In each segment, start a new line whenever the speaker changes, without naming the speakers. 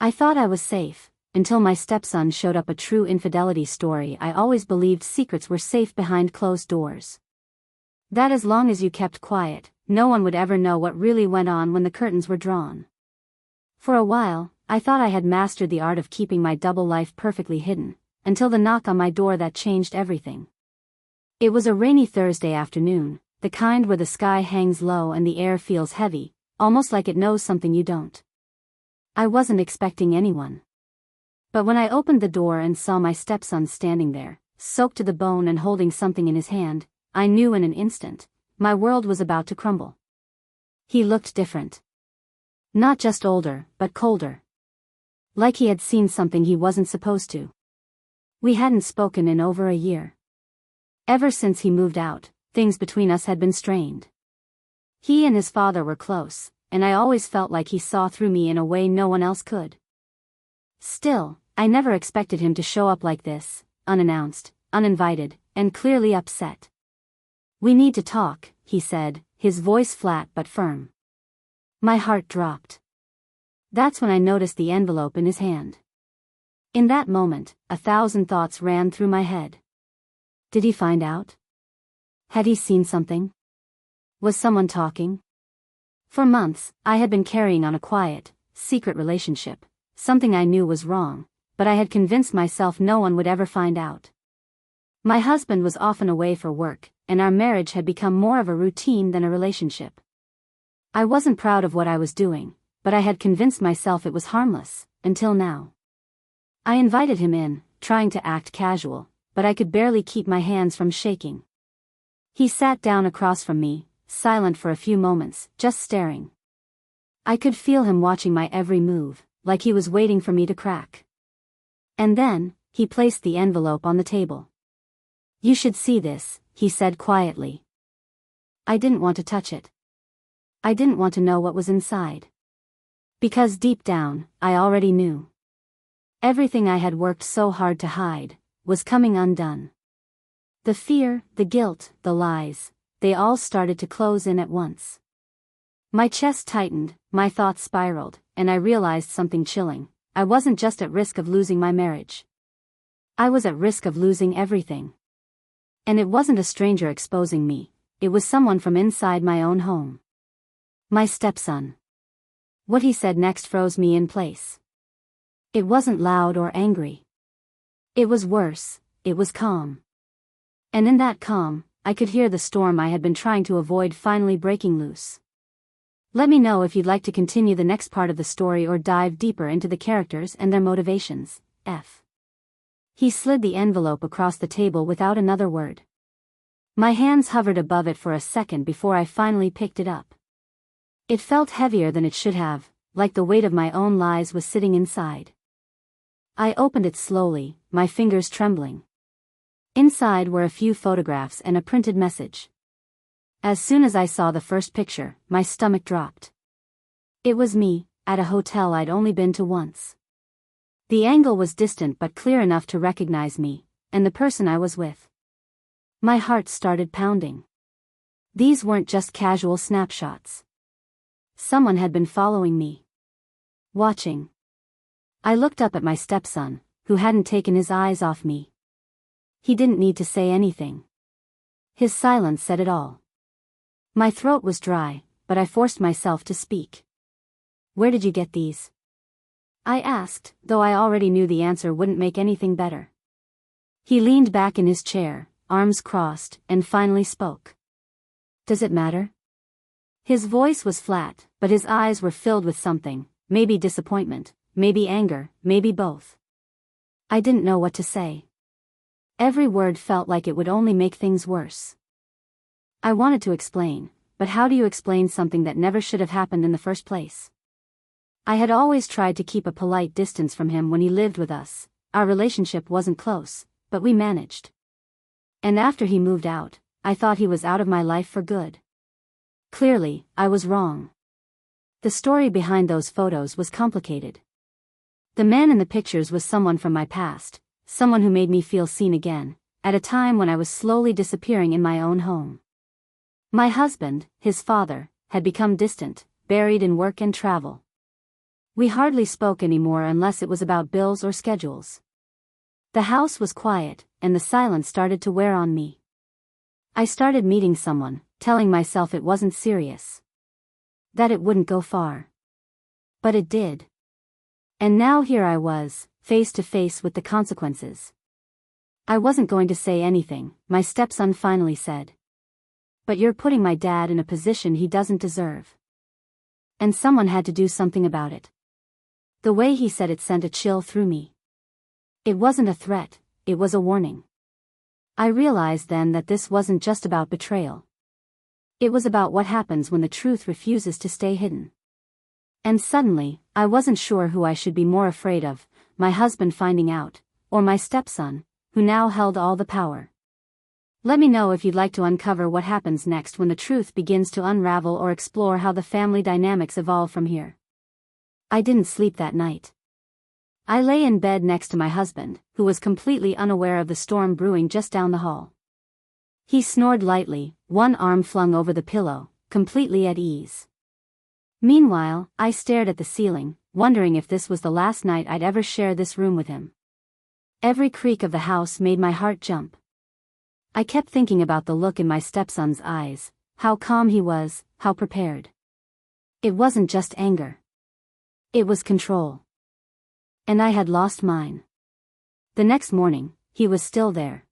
I thought I was safe, until my stepson showed up a true infidelity story. I always believed secrets were safe behind closed doors. That as long as you kept quiet, no one would ever know what really went on when the curtains were drawn. For a while, I thought I had mastered the art of keeping my double life perfectly hidden, until the knock on my door that changed everything. It was a rainy Thursday afternoon, the kind where the sky hangs low and the air feels heavy, almost like it knows something you don't. I wasn't expecting anyone. But when I opened the door and saw my stepson standing there, soaked to the bone and holding something in his hand, I knew in an instant, my world was about to crumble. He looked different. Not just older, but colder. Like he had seen something he wasn't supposed to. We hadn't spoken in over a year. Ever since he moved out, things between us had been strained. He and his father were close, and I always felt like he saw through me in a way no one else could. Still, I never expected him to show up like this, unannounced, uninvited, and clearly upset. "We need to talk," he said, his voice flat but firm. My heart dropped. That's when I noticed the envelope in his hand. In that moment, 1,000 thoughts ran through my head. Did he find out? Had he seen something? Was someone talking? For months, I had been carrying on a quiet, secret relationship, something I knew was wrong, but I had convinced myself no one would ever find out. My husband was often away for work, and our marriage had become more of a routine than a relationship. I wasn't proud of what I was doing, but I had convinced myself it was harmless, until now. I invited him in, trying to act casual, but I could barely keep my hands from shaking. He sat down across from me, silent for a few moments, just staring. I could feel him watching my every move, like he was waiting for me to crack. And then, he placed the envelope on the table. "You should see this," he said quietly. I didn't want to touch it. I didn't want to know what was inside. Because deep down, I already knew. Everything I had worked so hard to hide was coming undone. The fear, the guilt, the lies, they all started to close in at once. My chest tightened, my thoughts spiraled, and I realized something chilling. I wasn't just at risk of losing my marriage. I was at risk of losing everything. And it wasn't a stranger exposing me, it was someone from inside my own home. My stepson. What he said next froze me in place. It wasn't loud or angry. It was worse, it was calm. And in that calm, I could hear the storm I had been trying to avoid finally breaking loose. Let me know if you'd like to continue the next part of the story or dive deeper into the characters and their motivations. F. He slid the envelope across the table without another word. My hands hovered above it for a second before I finally picked it up. It felt heavier than it should have, like the weight of my own lies was sitting inside. I opened it slowly, my fingers trembling. Inside were a few photographs and a printed message. As soon as I saw the first picture, my stomach dropped. It was me, at a hotel I'd only been to once. The angle was distant but clear enough to recognize me, and the person I was with. My heart started pounding. These weren't just casual snapshots. Someone had been following me. Watching. I looked up at my stepson, who hadn't taken his eyes off me. He didn't need to say anything. His silence said it all. My throat was dry, but I forced myself to speak. "Where did you get these?" I asked, though I already knew the answer wouldn't make anything better. He leaned back in his chair, arms crossed, and finally spoke. "Does it matter?" His voice was flat, but his eyes were filled with something, maybe disappointment, maybe anger, maybe both. I didn't know what to say. Every word felt like it would only make things worse. I wanted to explain, but how do you explain something that never should have happened in the first place? I had always tried to keep a polite distance from him when he lived with us. Our relationship wasn't close, but we managed. And after he moved out, I thought he was out of my life for good. Clearly, I was wrong. The story behind those photos was complicated. The man in the pictures was someone from my past, someone who made me feel seen again, at a time when I was slowly disappearing in my own home. My husband, his father, had become distant, buried in work and travel. We hardly spoke anymore unless it was about bills or schedules. The house was quiet, and the silence started to wear on me. I started meeting someone, telling myself it wasn't serious. That it wouldn't go far. But it did. And now here I was, face to face with the consequences. I wasn't going to say anything, my stepson finally said. But you're putting my dad in a position he doesn't deserve. And someone had to do something about it. The way he said it sent a chill through me. It wasn't a threat, it was a warning. I realized then that this wasn't just about betrayal. It was about what happens when the truth refuses to stay hidden. And suddenly, I wasn't sure who I should be more afraid of, my husband finding out, or my stepson, who now held all the power. Let me know if you'd like to uncover what happens next when the truth begins to unravel, or explore how the family dynamics evolve from here. I didn't sleep that night. I lay in bed next to my husband, who was completely unaware of the storm brewing just down the hall. He snored lightly, one arm flung over the pillow, completely at ease. Meanwhile, I stared at the ceiling, wondering if this was the last night I'd ever share this room with him. Every creak of the house made my heart jump. I kept thinking about the look in my stepson's eyes, how calm he was, how prepared. It wasn't just anger. It was control. And I had lost mine. The next morning, he was still there.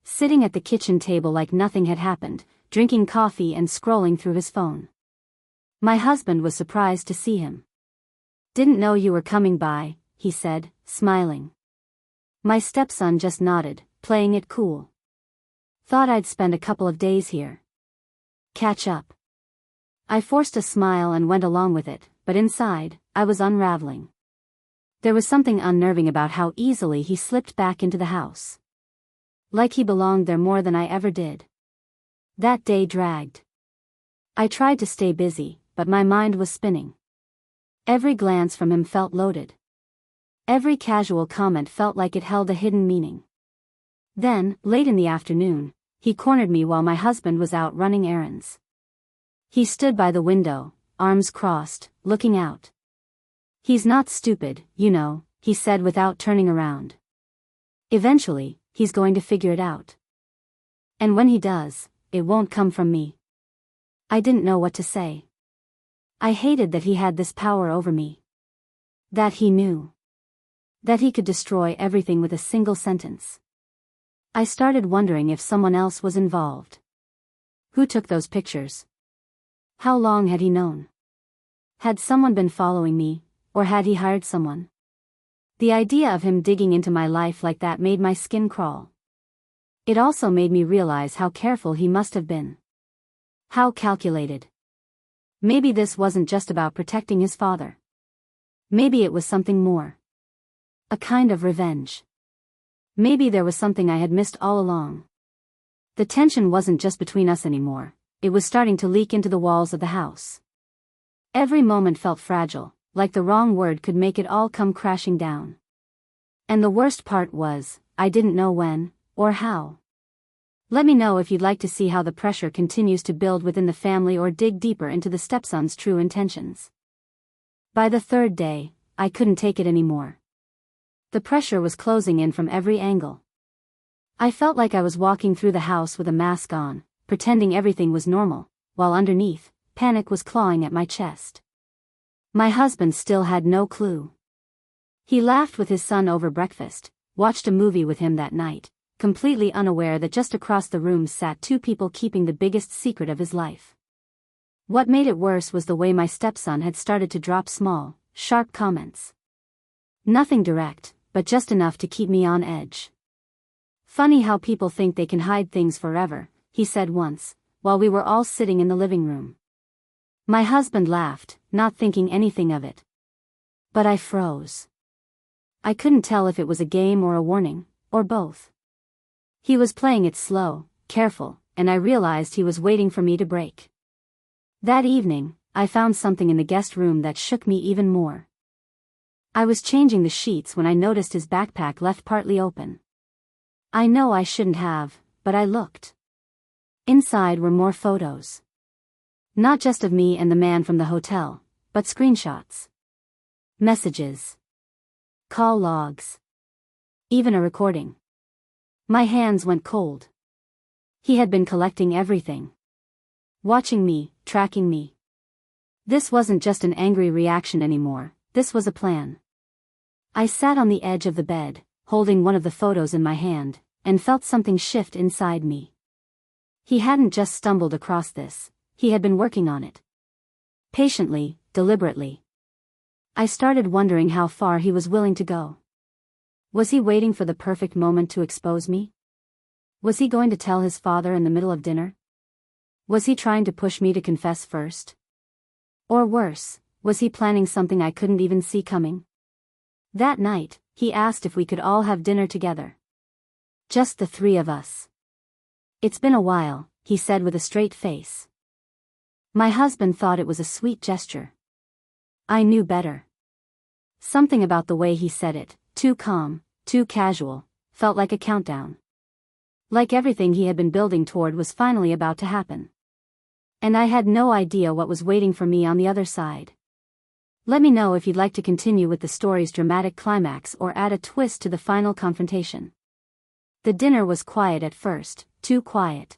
Sitting at the kitchen table like nothing had happened, drinking coffee and scrolling through his phone. My husband was surprised to see him. "Didn't know you were coming by," he said, smiling. My stepson just nodded, playing it cool. "Thought I'd spend a couple of days here. Catch up." I forced a smile and went along with it, but inside, I was unraveling. There was something unnerving about how easily he slipped back into the house. Like he belonged there more than I ever did. That day dragged. I tried to stay busy, but my mind was spinning. Every glance from him felt loaded. Every casual comment felt like it held a hidden meaning. Then, late in the afternoon, he cornered me while my husband was out running errands. He stood by the window, arms crossed, looking out. "He's not stupid, you know," he said without turning around. "Eventually, he's going to figure it out. And when he does, it won't come from me." I didn't know what to say. I hated that he had this power over me. That he knew. That he could destroy everything with a single sentence. I started wondering if someone else was involved. Who took those pictures? How long had he known? Had someone been following me, or had he hired someone? The idea of him digging into my life like that made my skin crawl. It also made me realize how careful he must have been. How calculated. Maybe this wasn't just about protecting his father. Maybe it was something more. A kind of revenge. Maybe there was something I had missed all along. The tension wasn't just between us anymore, it was starting to leak into the walls of the house. Every moment felt fragile, like the wrong word could make it all come crashing down. And the worst part was, I didn't know when, or how. Let me know if you'd like to see how the pressure continues to build within the family or dig deeper into the stepson's true intentions. By the third day, I couldn't take it anymore. The pressure was closing in from every angle. I felt like I was walking through the house with a mask on, pretending everything was normal, while underneath, panic was clawing at my chest. My husband still had no clue. He laughed with his son over breakfast, watched a movie with him that night, completely unaware that just across the room sat two people keeping the biggest secret of his life. What made it worse was the way my stepson had started to drop small, sharp comments. Nothing direct, but just enough to keep me on edge. "Funny how people think they can hide things forever," he said once, while we were all sitting in the living room. My husband laughed, not thinking anything of it. But I froze. I couldn't tell if it was a game or a warning, or both. He was playing it slow, careful, and I realized he was waiting for me to break. That evening, I found something in the guest room that shook me even more. I was changing the sheets when I noticed his backpack left partly open. I know I shouldn't have, but I looked. Inside were more photos. Not just of me and the man from the hotel, but screenshots. Messages. Call logs. Even a recording. My hands went cold. He had been collecting everything. Watching me, tracking me. This wasn't just an angry reaction anymore, this was a plan. I sat on the edge of the bed, holding one of the photos in my hand, and felt something shift inside me. He hadn't just stumbled across this, he had been working on it. Patiently, deliberately. I started wondering how far he was willing to go. Was he waiting for the perfect moment to expose me? Was he going to tell his father in the middle of dinner? Was he trying to push me to confess first? Or worse, was he planning something I couldn't even see coming? That night, he asked if we could all have dinner together. Just the three of us. It's been a while, he said with a straight face. My husband thought it was a sweet gesture. I knew better. Something about the way he said it, too calm, too casual, felt like a countdown. Like everything he had been building toward was finally about to happen. And I had no idea what was waiting for me on the other side. Let me know if you'd like to continue with the story's dramatic climax or add a twist to the final confrontation. The dinner was quiet at first, too quiet.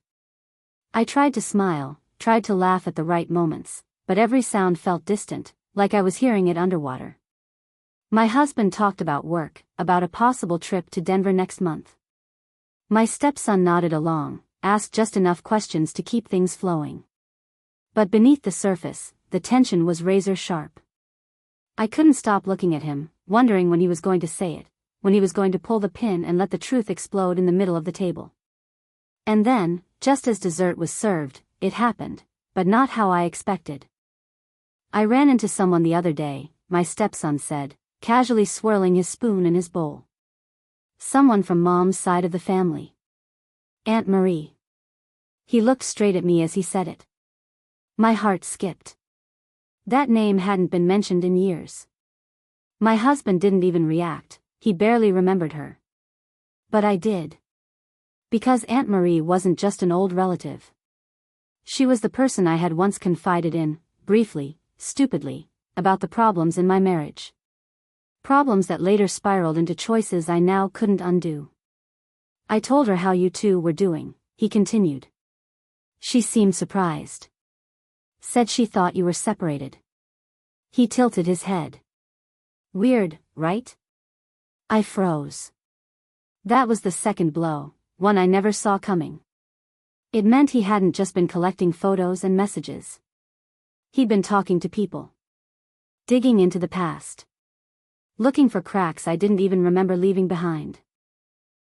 I tried to smile, tried to laugh at the right moments, but every sound felt distant, like I was hearing it underwater. My husband talked about work, about a possible trip to Denver next month. My stepson nodded along, asked just enough questions to keep things flowing. But beneath the surface, the tension was razor sharp. I couldn't stop looking at him, wondering when he was going to say it, when he was going to pull the pin and let the truth explode in the middle of the table. And then, just as dessert was served, it happened, but not how I expected. I ran into someone the other day, my stepson said, casually swirling his spoon in his bowl. Someone from Mom's side of the family. Aunt Marie. He looked straight at me as he said it. My heart skipped. That name hadn't been mentioned in years. My husband didn't even react, he barely remembered her. But I did. Because Aunt Marie wasn't just an old relative. She was the person I had once confided in, briefly, stupidly, about the problems in my marriage. Problems that later spiraled into choices I now couldn't undo. I told her how you two were doing, he continued. She seemed surprised. Said she thought you were separated. He tilted his head. Weird, right? I froze. That was the second blow, one I never saw coming. It meant he hadn't just been collecting photos and messages. He'd been talking to people. Digging into the past. Looking for cracks I didn't even remember leaving behind.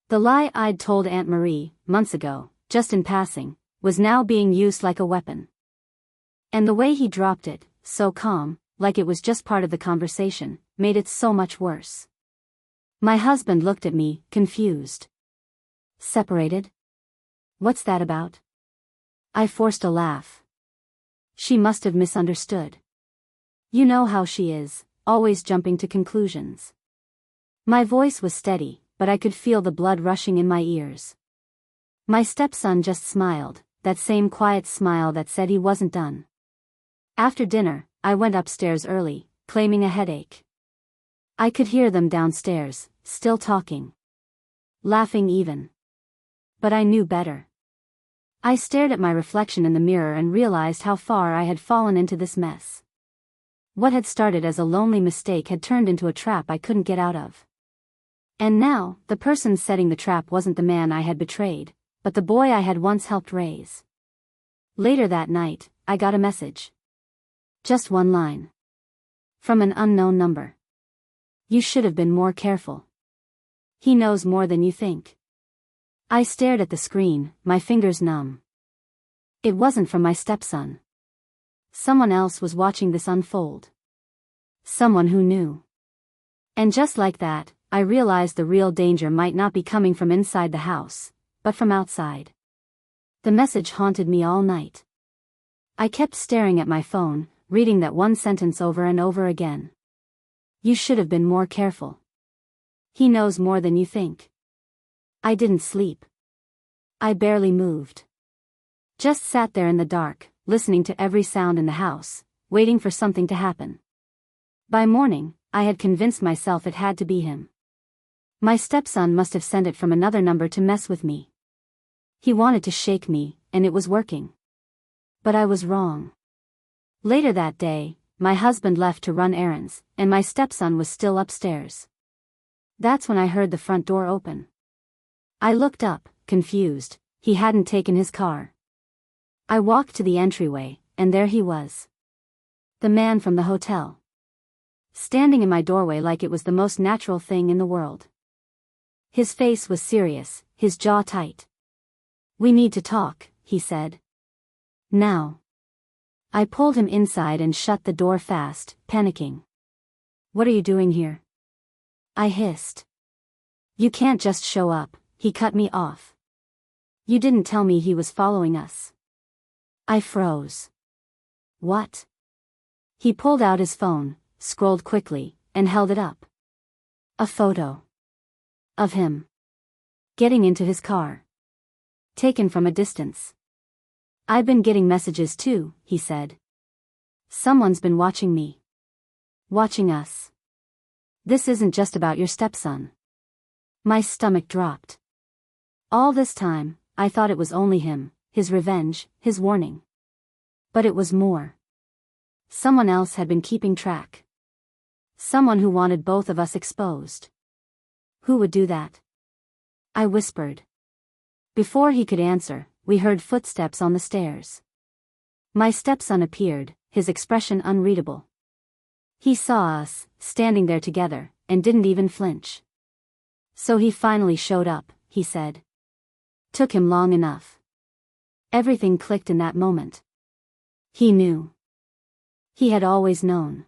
The lie I'd told Aunt Marie, months ago, just in passing, was now being used like a weapon. And the way he dropped it, so calm, like it was just part of the conversation, made it so much worse. My husband looked at me, confused. Separated? What's that about? I forced a laugh. She must have misunderstood. You know how she is, always jumping to conclusions. My voice was steady, but I could feel the blood rushing in my ears. My stepson just smiled, that same quiet smile that said he wasn't done. After dinner, I went upstairs early, claiming a headache. I could hear them downstairs, still talking. Laughing even. But I knew better. I stared at my reflection in the mirror and realized how far I had fallen into this mess. What had started as a lonely mistake had turned into a trap I couldn't get out of. And now, the person setting the trap wasn't the man I had betrayed, but the boy I had once helped raise. Later that night, I got a message. Just one line. From an unknown number. You should have been more careful. He knows more than you think. I stared at the screen, my fingers numb. It wasn't from my stepson. Someone else was watching this unfold. Someone who knew. And just like that, I realized the real danger might not be coming from inside the house, but from outside. The message haunted me all night. I kept staring at my phone, reading that one sentence over and over again. You should have been more careful. He knows more than you think. I didn't sleep. I barely moved. Just sat there in the dark, listening to every sound in the house, waiting for something to happen. By morning, I had convinced myself it had to be him. My stepson must have sent it from another number to mess with me. He wanted to shake me, and it was working. But I was wrong. Later that day, my husband left to run errands, and my stepson was still upstairs. That's when I heard the front door open. I looked up, confused. He hadn't taken his car. I walked to the entryway, and there he was. The man from the hotel. Standing in my doorway like it was the most natural thing in the world. His face was serious, his jaw tight. "We need to talk," he said. "Now." I pulled him inside and shut the door fast, panicking. "What are you doing here?" I hissed. "You can't just show up," he cut me off. "You didn't tell me he was following us." I froze. "What?" He pulled out his phone, scrolled quickly, and held it up. A photo. Of him. Getting into his car. Taken from a distance. "I've been getting messages too," he said. "Someone's been watching me. Watching us. This isn't just about your stepson." My stomach dropped. All this time, I thought it was only him, his revenge, his warning. But it was more. Someone else had been keeping track. Someone who wanted both of us exposed. Who would do that? I whispered. Before he could answer, we heard footsteps on the stairs. My stepson appeared, his expression unreadable. He saw us, standing there together, and didn't even flinch. "So he finally showed up," he said. "Took him long enough." Everything clicked in that moment. He knew. He had always known.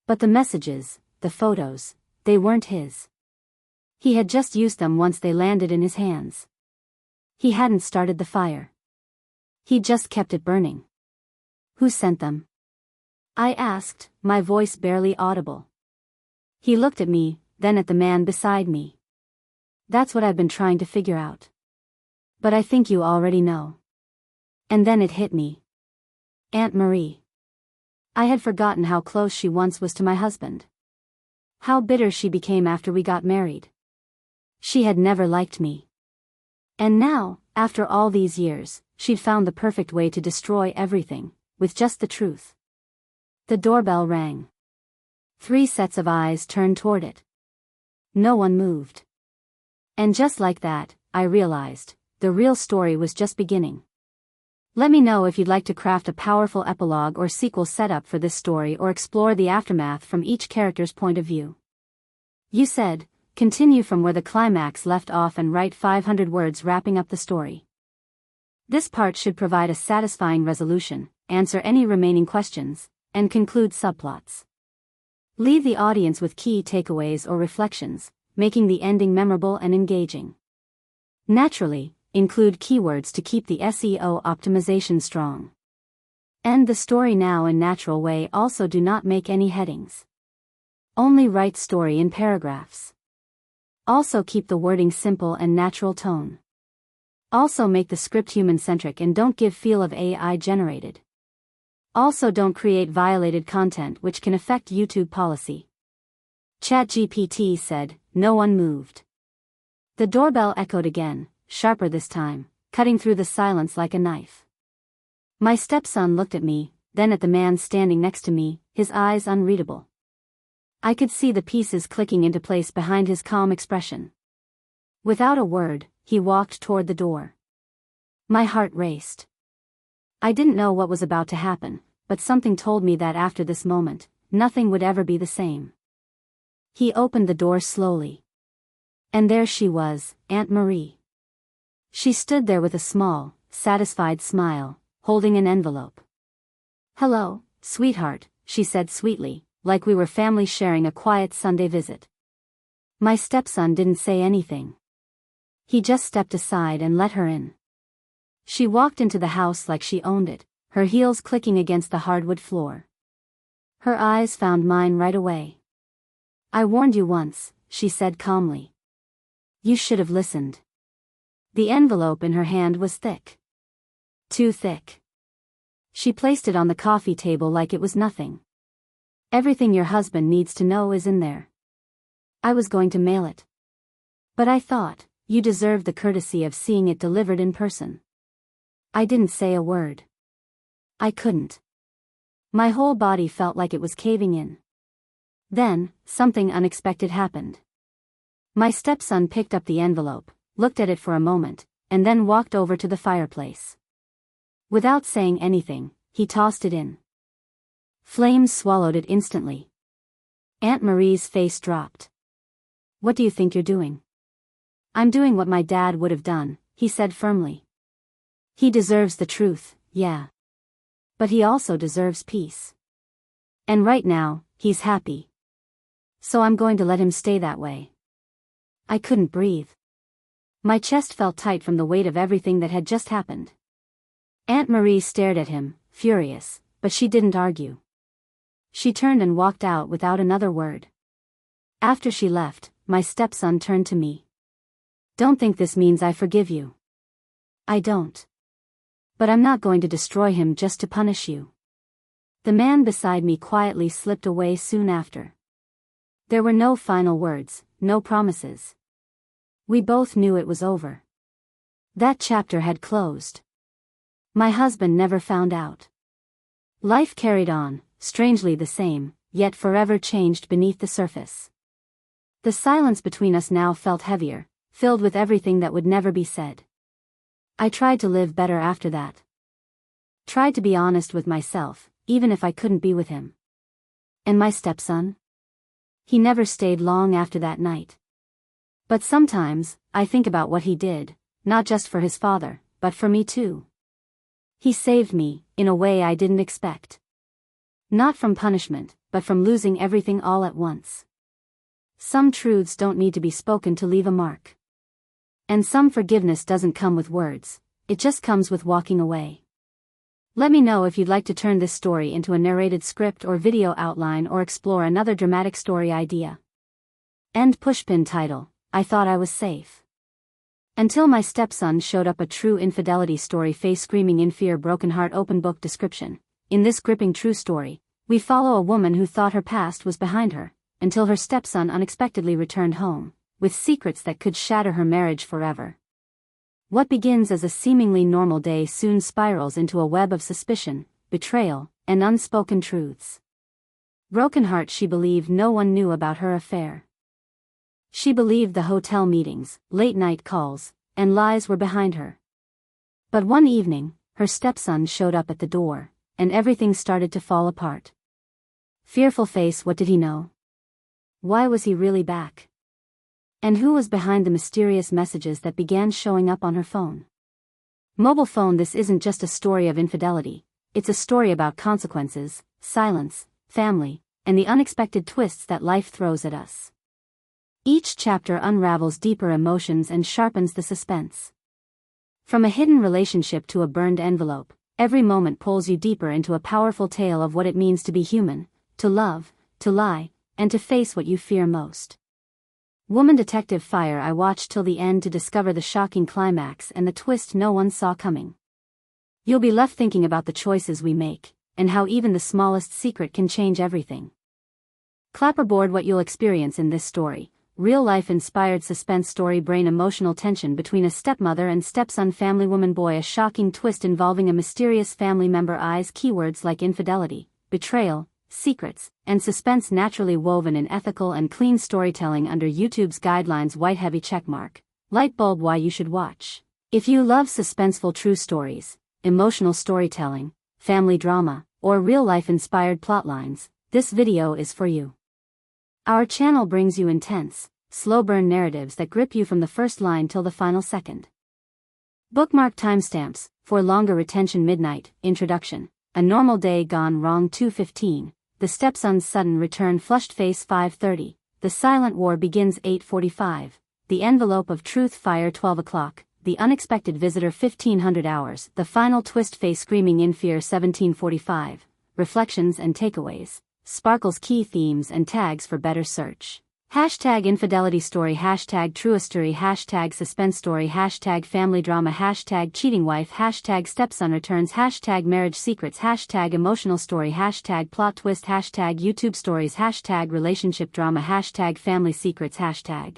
But the messages, the photos, they weren't his. He had just used them once they landed in his hands. He hadn't started the fire. He just kept it burning. "Who sent them?" I asked, my voice barely audible. He looked at me, then at the man beside me. "That's what I've been trying to figure out. But I think you already know." And then it hit me. Aunt Marie. I had forgotten how close she once was to my husband. How bitter she became after we got married. She had never liked me. And now, after all these years, she'd found the perfect way to destroy everything, with just the truth. The doorbell rang. 3 sets of eyes turned toward it. No one moved. And just like that, I realized, the real story was just beginning. Let me know if you'd like to craft a powerful epilogue or sequel setup for this story or explore the aftermath from each character's point of view. You said, continue from where the climax left off and write 500 words wrapping up the story. This part should provide a satisfying resolution, answer any remaining questions, and conclude subplots. Leave the audience with key takeaways or reflections, making the ending memorable and engaging. Naturally, include keywords to keep the SEO optimization strong. End the story now in natural way. Also do not make any headings. Only write story in paragraphs. Also keep the wording simple and natural tone. Also make the script human-centric and don't give feel of AI generated. Also don't create violated content which can affect YouTube policy. ChatGPT said, no one moved. The doorbell echoed again, sharper this time, cutting through the silence like a knife. My stepson looked at me, then at the man standing next to me, his eyes unreadable. I could see the pieces clicking into place behind his calm expression. Without a word, he walked toward the door. My heart raced. I didn't know what was about to happen, but something told me that after this moment, nothing would ever be the same. He opened the door slowly. And there she was, Aunt Marie. She stood there with a small, satisfied smile, holding an envelope. "Hello, sweetheart," she said sweetly, like we were family sharing a quiet Sunday visit. My stepson didn't say anything. He just stepped aside and let her in. She walked into the house like she owned it, her heels clicking against the hardwood floor. Her eyes found mine right away. "I warned you once," she said calmly. "You should have listened." The envelope in her hand was thick. Too thick. She placed it on the coffee table like it was nothing. Everything your husband needs to know is in there. I was going to mail it. But I thought, you deserve the courtesy of seeing it delivered in person. I didn't say a word. I couldn't. My whole body felt like it was caving in. Then, something unexpected happened. My stepson picked up the envelope, looked at it for a moment, and then walked over to the fireplace. Without saying anything, he tossed it in. Flames swallowed it instantly. Aunt Marie's face dropped. What do you think you're doing? I'm doing what my dad would have done, he said firmly. He deserves the truth, yeah. But he also deserves peace. And right now, he's happy. So I'm going to let him stay that way. I couldn't breathe. My chest felt tight from the weight of everything that had just happened. Aunt Marie stared at him, furious, but she didn't argue. She turned and walked out without another word. After she left, my stepson turned to me. Don't think this means I forgive you. I don't. But I'm not going to destroy him just to punish you. The man beside me quietly slipped away soon after. There were no final words, no promises. We both knew it was over. That chapter had closed. My husband never found out. Life carried on, strangely the same, yet forever changed beneath the surface. The silence between us now felt heavier, filled with everything that would never be said. I tried to live better after that. Tried to be honest with myself, even if I couldn't be with him. And my stepson? He never stayed long after that night. But sometimes, I think about what he did, not just for his father, but for me too. He saved me, in a way I didn't expect. Not from punishment, but from losing everything all at once. Some truths don't need to be spoken to leave a mark. And some forgiveness doesn't come with words, it just comes with walking away. Let me know if you'd like to turn this story into a narrated script or video outline or explore another dramatic story idea. End pushpin title, I thought I was safe. Until my stepson showed up. A true infidelity story. Face screaming in fear. Broken heart. Open book description. In this gripping true story, we follow a woman who thought her past was behind her, until her stepson unexpectedly returned home, with secrets that could shatter her marriage forever. What begins as a seemingly normal day soon spirals into a web of suspicion, betrayal, and unspoken truths. Broken heart. She believed no one knew about her affair. She believed the hotel meetings, late-night calls, and lies were behind her. But one evening, her stepson showed up at the door, and everything started to fall apart. Fearful face. What did he know? Why was he really back? And who was behind the mysterious messages that began showing up on her phone? Mobile phone. This isn't just a story of infidelity, it's a story about consequences, silence, family, and the unexpected twists that life throws at us. Each chapter unravels deeper emotions and sharpens the suspense. From a hidden relationship to a burned envelope, every moment pulls you deeper into a powerful tale of what it means to be human, to love, to lie, and to face what you fear most. Woman Detective Fire. I watched till the end to discover the shocking climax and the twist no one saw coming. You'll be left thinking about the choices we make, and how even the smallest secret can change everything. Clapperboard. What you'll experience in this story: real-life inspired suspense story, brain emotional tension between a stepmother and stepson, family woman boy, a shocking twist involving a mysterious family member, eyes, keywords like infidelity, betrayal, secrets, and suspense naturally woven in ethical and clean storytelling under YouTube's guidelines, white heavy checkmark, light bulb. Why you should watch. If you love suspenseful true stories, emotional storytelling, family drama, or real-life inspired plotlines, this video is for you. Our channel brings you intense, slow-burn narratives that grip you from the first line till the final second. Bookmark timestamps for longer retention. Midnight, introduction, a normal day gone wrong. 2:15, the stepson's sudden return. Flushed face. 5:30, the silent war begins. 8:45, the envelope of truth. Fire. 12 o'clock, the unexpected visitor. 1500 hours, the final twist. Face screaming in fear. 17:45, reflections and takeaways. Sparkles. Key themes and tags for better search. Hashtag infidelity story, hashtag true story, hashtag suspense story, hashtag family drama, hashtag cheating wife, hashtag stepson returns, hashtag marriage secrets, hashtag emotional story, hashtag plot twist, hashtag YouTube stories, hashtag relationship drama, hashtag family secrets, hashtag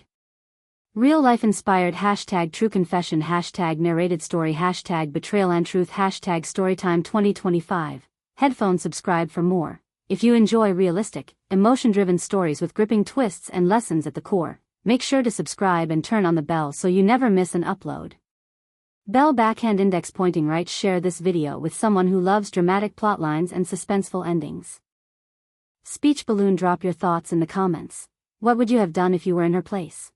real life inspired, hashtag true confession, hashtag narrated story, hashtag betrayal and truth, hashtag storytime 2025. Headphone subscribe for more. If you enjoy realistic, emotion-driven stories with gripping twists and lessons at the core, make sure to subscribe and turn on the bell so you never miss an upload. Bell backhand index pointing right. Share this video with someone who loves dramatic plotlines and suspenseful endings. Speech balloon, drop your thoughts in the comments. What would you have done if you were in her place?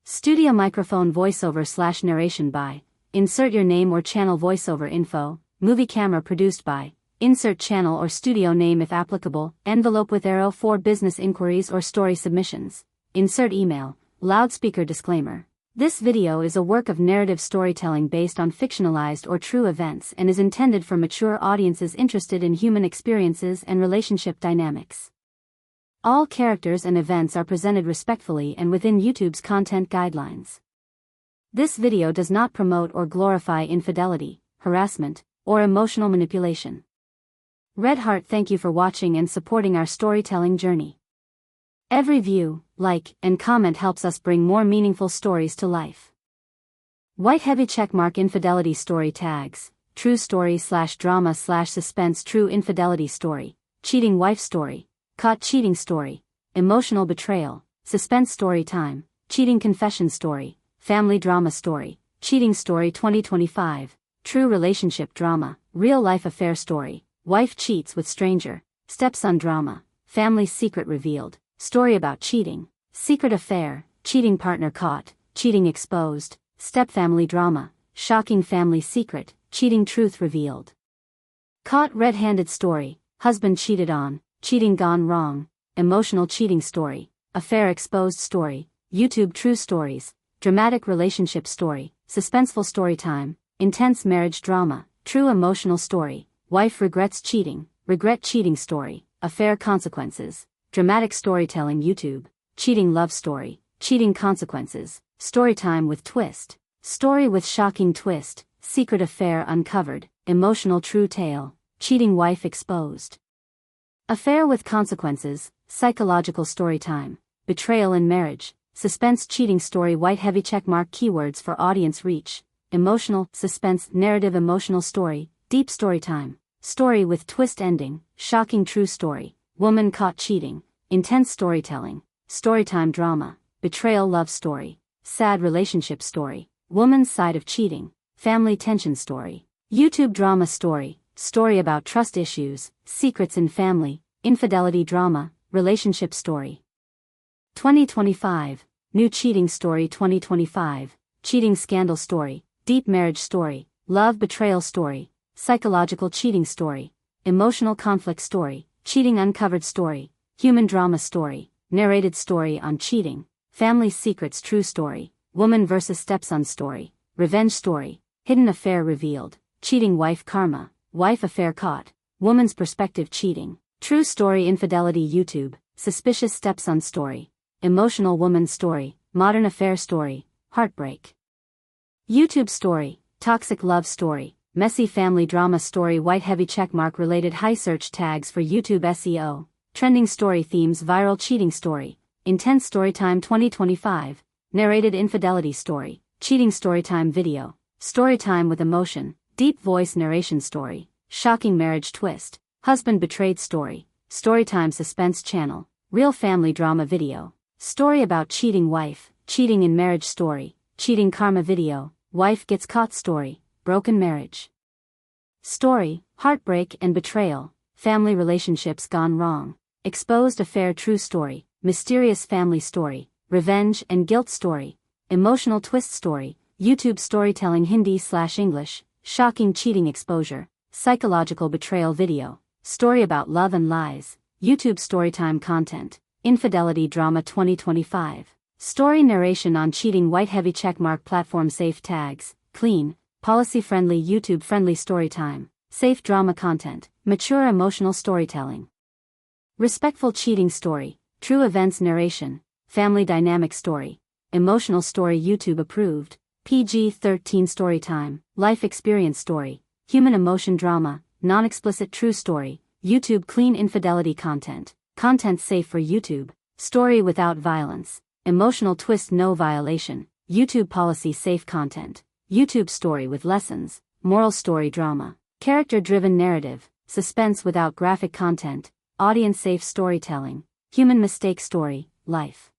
Studio microphone voiceover / narration by, insert your name or channel, voiceover info, movie camera produced by, insert channel or studio name if applicable, envelope with arrow for business inquiries or story submissions, insert email, loudspeaker disclaimer. This video is a work of narrative storytelling based on fictionalized or true events and is intended for mature audiences interested in human experiences and relationship dynamics. All characters and events are presented respectfully and within YouTube's content guidelines. This video does not promote or glorify infidelity, harassment, or emotional manipulation. Red Heart, thank you for watching and supporting our storytelling journey. Every view, like, and comment helps us bring more meaningful stories to life. White heavy checkmark. Infidelity story tags, true story / drama / suspense, true infidelity story, cheating wife story, caught cheating story, emotional betrayal, suspense story time, cheating confession story, family drama story, cheating story 2025, true relationship drama, real life affair story, wife cheats with stranger, stepson drama, family secret revealed, story about cheating, secret affair, cheating partner caught, cheating exposed, stepfamily drama, shocking family secret, cheating truth revealed. Caught red-handed story, husband cheated on, cheating gone wrong, emotional cheating story, affair exposed story, YouTube true stories, dramatic relationship story, suspenseful story time, intense marriage drama, true emotional story, wife regrets cheating, regret cheating story, affair consequences, dramatic storytelling YouTube, cheating love story, cheating consequences, storytime with twist, story with shocking twist, secret affair uncovered, emotional true tale, cheating wife exposed. Affair with consequences, psychological storytime, betrayal in marriage, suspense cheating story. White heavy checkmark. Keywords for audience reach, emotional, suspense, narrative, emotional story, deep storytime, story with twist ending, shocking true story, woman caught cheating, intense storytelling, storytime drama, betrayal love story, sad relationship story, woman's side of cheating, family tension story, YouTube drama story, story about trust issues, secrets in family, infidelity drama, relationship story. 2025, new cheating story. 2025, cheating scandal story, deep marriage story, love betrayal story, psychological cheating story, emotional conflict story, cheating uncovered story, human drama story, narrated story on cheating, family secrets true story, woman versus stepson story, revenge story, hidden affair revealed, cheating wife karma, wife affair caught, woman's perspective cheating, true story infidelity YouTube, suspicious stepson story, emotional woman story, modern affair story, heartbreak. YouTube story, toxic love story, messy family drama story. White heavy checkmark. Related high search tags for YouTube SEO, trending story themes. Viral cheating story, intense storytime 2025, narrated infidelity story, cheating storytime video, storytime with emotion, deep voice narration story, shocking marriage twist, husband betrayed story, storytime suspense channel, real family drama video, story about cheating wife, cheating in marriage story, cheating karma video, wife gets caught story, broken marriage story, heartbreak and betrayal, family relationships gone wrong, exposed affair true story, mysterious family story, revenge and guilt story, emotional twist story, YouTube storytelling Hindi/English, shocking cheating exposure, psychological betrayal video, story about love and lies, YouTube storytime content, infidelity drama 2025, story narration on cheating. White heavy checkmark. Platform safe tags, clean, policy-friendly YouTube-friendly storytime, safe drama content, mature emotional storytelling. Respectful cheating story, true events narration, family dynamic story, emotional story YouTube approved, PG-13 story time, life experience story, human emotion drama, non-explicit true story, YouTube clean infidelity content, content safe for YouTube, story without violence, emotional twist no violation, YouTube policy safe content, YouTube story with lessons, moral story drama, character-driven narrative, suspense without graphic content, audience-safe storytelling, human mistake story, life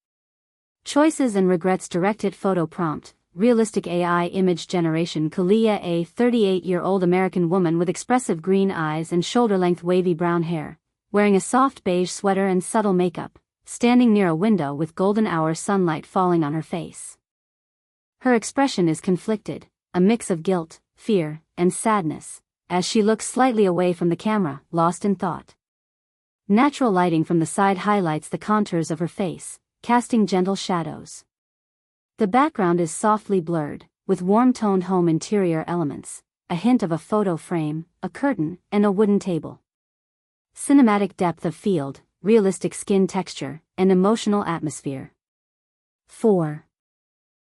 choices and regrets directed photo prompt, realistic AI image generation Kalia a 38-year-old American woman with expressive green eyes and shoulder-length wavy brown hair, wearing a soft beige sweater and subtle makeup, standing near a window with golden hour sunlight falling on her face. Her expression is conflicted, a mix of guilt, fear, and sadness, as she looks slightly away from the camera, lost in thought. Natural lighting from the side highlights the contours of her face, casting gentle shadows. The background is softly blurred, with warm-toned home interior elements, a hint of a photo frame, a curtain, and a wooden table. Cinematic depth of field, realistic skin texture, and emotional atmosphere. 4.